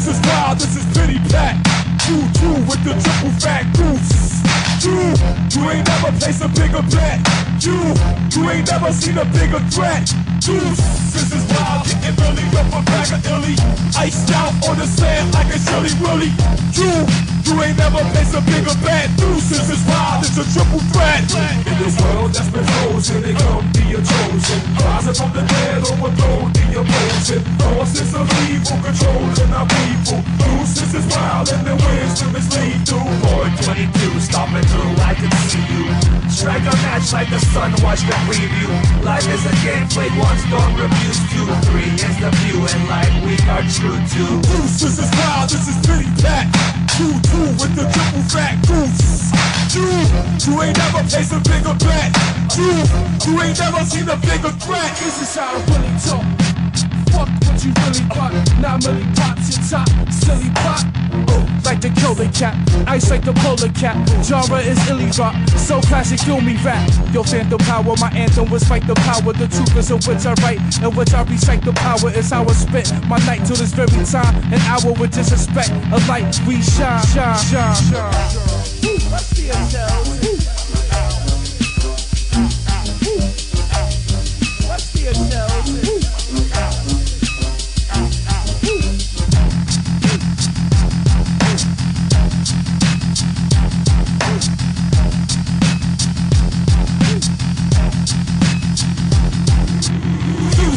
This is wild, this is pity pack. Two with the triple fat goose. You ain't never placed a bigger bet. You ain't never seen a bigger threat. This is wild, getting really up a bag of illy. Iced out on the sand like a chili willy. You ain't never placed a bigger bet. This is wild, it's a triple threat. In this world that's been frozen, they come be a chosen. Rising from the dead, overthrown the opposing. Forces of evil controlling our people. This is wild and the wisdom is lethal. 422, stomping through, I can see you. Strike a match like the sun, watch the preview. Life is a game played once, don't refuse. 2, 3 is the view, and life we are true to. This is wild, this is pity pack. Two with the triple fat goose. You ain't never placed a bigger bet. You ain't never seen a bigger threat. This is how I really talk. Fuck what you really want. Not really pops your top. Silly pop. Oh, like the killer cat. Ice like the polar cat. Genre is illy rock. So classic, feel me rap. Yo, phantom power. My anthem was fight the power. The truth is of which I write and which I recite. The power is how I spit. My night till this very time. An hour with disrespect. A light we shine. What's the intel? What's the intel?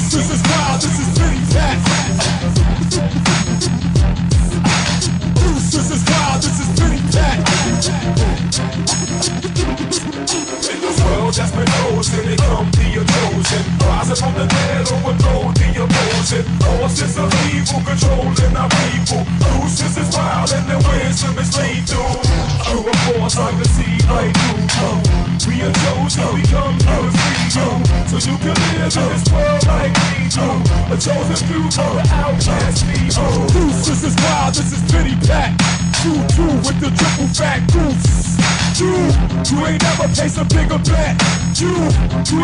This is wild, this is pretty fat. This is wild, this is pretty fat. In this world that's been chosen, they come be a chosen. Rising from the dead, overthrow the opposing. Forces of evil controlling our people. This is wild and the wisdom is lethal. Through a force like the sea, I do. We are chosen, we come here to free you. So you can live in this world like we do. A chosen few for the outcast people. This is wild, this is pity pack. Two with the triple fat goose. You ain't never placed a bigger bet. You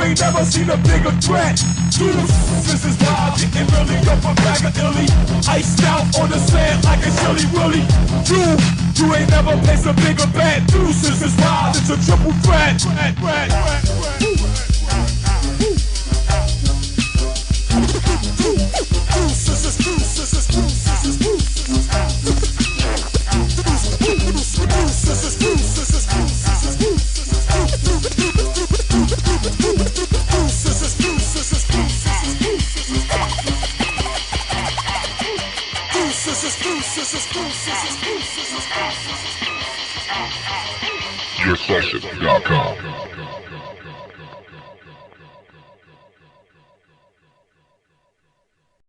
ain't never seen a bigger threat. This is wild, getting really up a bag of illy. Iced out on the sand like a chili willy. You ain't never placed a bigger bet. This is wild, it's a triple threat. YourSession.com